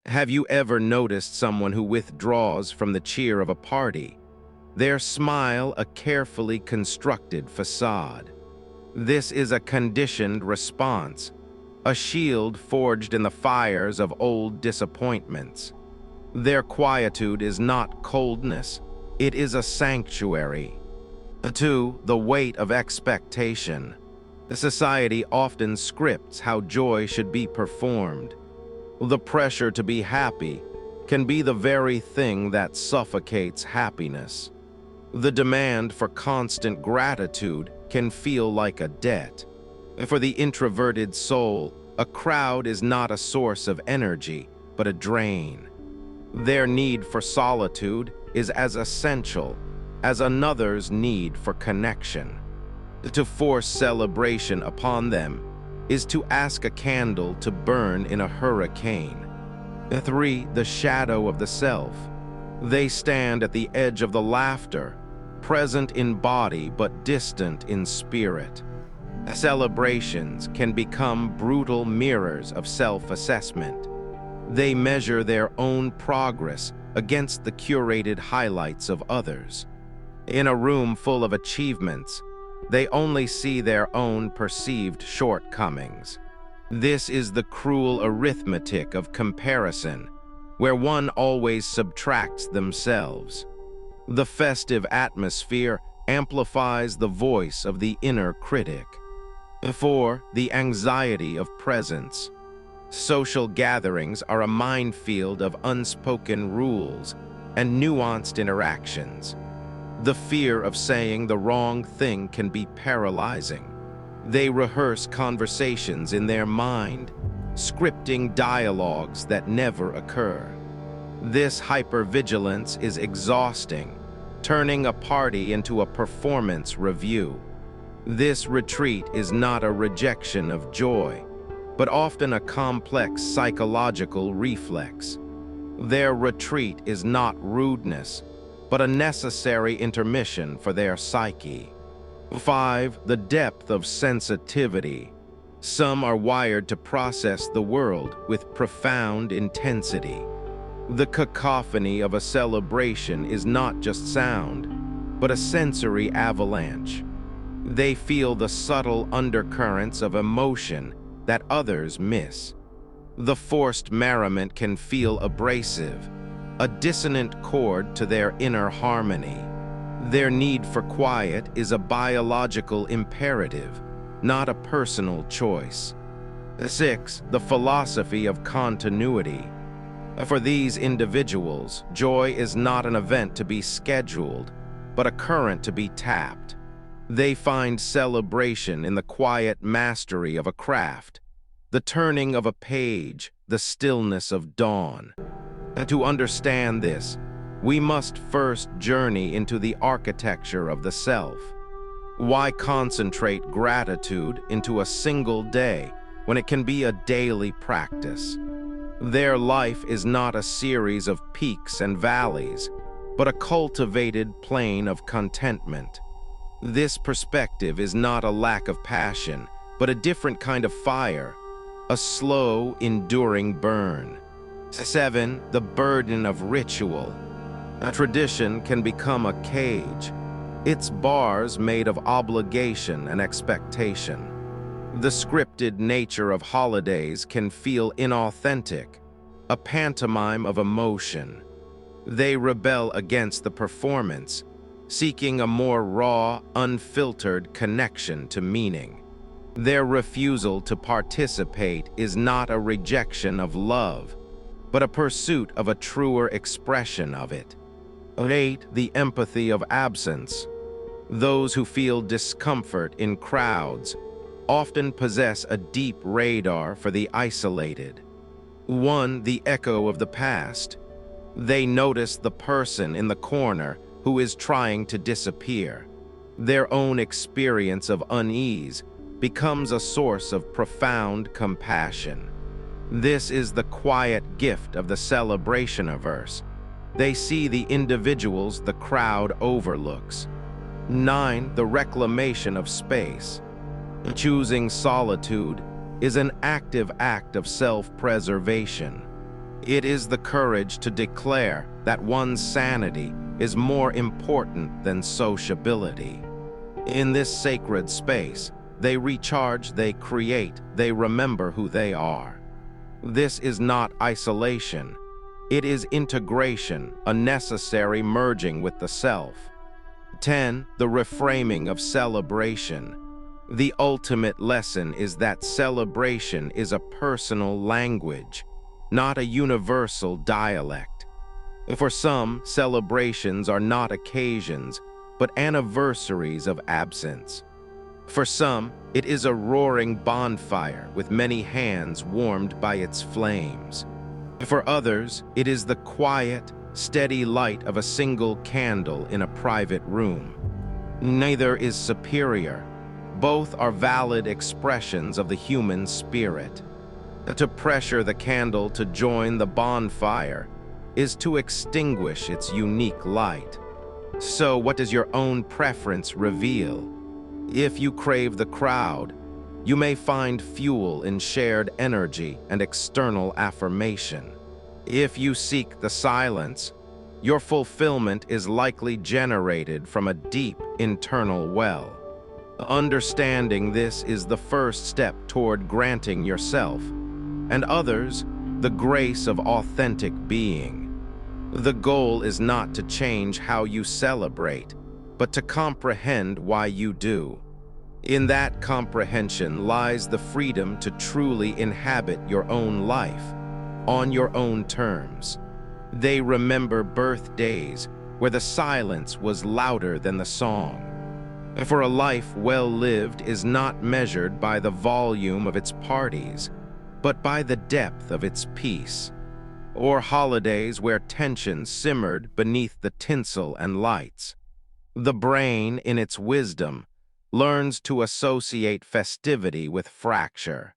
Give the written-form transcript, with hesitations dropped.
Have you ever noticed someone who withdraws from the cheer of a party? Their smile a carefully constructed facade. This is a conditioned response, a shield forged in the fires of old disappointments. Their quietude is not coldness, it is a sanctuary. 2. The weight of expectation. The society often scripts how joy should be performed. The pressure to be happy can be the very thing that suffocates happiness. The demand for constant gratitude can feel like a debt. For the introverted soul, a crowd is not a source of energy, but a drain. Their need for solitude is as essential as another's need for connection. To force celebration upon them is to ask a candle to burn in a hurricane. 3. The shadow of the self. They stand at the edge of the laughter, present in body but distant in spirit. Celebrations can become brutal mirrors of self-assessment. They measure their own progress against the curated highlights of others. In a room full of achievements, they only see their own perceived shortcomings. This is the cruel arithmetic of comparison, where one always subtracts themselves. The festive atmosphere amplifies the voice of the inner critic. 4. The anxiety of presence. Social gatherings are a minefield of unspoken rules and nuanced interactions. The fear of saying the wrong thing can be paralyzing. They rehearse conversations in their mind, scripting dialogues that never occur. This hypervigilance is exhausting, turning a party into a performance review. This retreat is not a rejection of joy, but often a complex psychological reflex. Their retreat is not rudeness, but a necessary intermission for their psyche. 5. The depth of sensitivity. Some are wired to process the world with profound intensity. The cacophony of a celebration is not just sound, but a sensory avalanche. They feel the subtle undercurrents of emotion that others miss. The forced merriment can feel abrasive, a dissonant chord to their inner harmony. Their need for quiet is a biological imperative, not a personal choice. 6. The philosophy of continuity. For these individuals, joy is not an event to be scheduled, but a current to be tapped. They find celebration in the quiet mastery of a craft, the turning of a page, the stillness of dawn. And to understand this, we must first journey into the architecture of the self. Why concentrate gratitude into a single day when it can be a daily practice? Their life is not a series of peaks and valleys, but a cultivated plane of contentment. This perspective is not a lack of passion, but a different kind of fire, a slow, enduring burn. 7. The burden of ritual. A tradition can become a cage, its bars made of obligation and expectation. The scripted nature of holidays can feel inauthentic, a pantomime of emotion. They rebel against the performance, seeking a more raw, unfiltered connection to meaning. Their refusal to participate is not a rejection of love, but a pursuit of a truer expression of it. 8. The empathy of absence. Those who feel discomfort in crowds often possess a deep radar for the isolated. 1. The echo of the past. They notice the person in the corner who is trying to disappear. Their own experience of unease becomes a source of profound compassion. This is the quiet gift of the celebration-averse. They see the individuals the crowd overlooks. 9. The reclamation of space. Choosing solitude is an active act of self-preservation. It is the courage to declare that one's sanity is more important than sociability. In this sacred space, they recharge, they create, they remember who they are. This is not isolation. It is integration, a necessary merging with the self. 10. The reframing of celebration. The ultimate lesson is that celebration is a personal language, not a universal dialect. For some, celebrations are not occasions, but anniversaries of absence. For some, it is a roaring bonfire with many hands warmed by its flames. For others, it is the quiet, steady light of a single candle in a private room. Neither is superior. Both are valid expressions of the human spirit. To pressure the candle to join the bonfire is to extinguish its unique light. So what does your own preference reveal? If you crave the crowd, you may find fuel in shared energy and external affirmation. If you seek the silence, your fulfillment is likely generated from a deep internal well. Understanding this is the first step toward granting yourself and others the grace of authentic being. The goal is not to change how you celebrate, but to comprehend why you do. In that comprehension lies the freedom to truly inhabit your own life, on your own terms. They remember birthdays where the silence was louder than the song. For a life well lived is not measured by the volume of its parties, but by the depth of its peace. Or holidays where tension simmered beneath the tinsel and lights. The brain, in its wisdom, learns to associate festivity with fracture.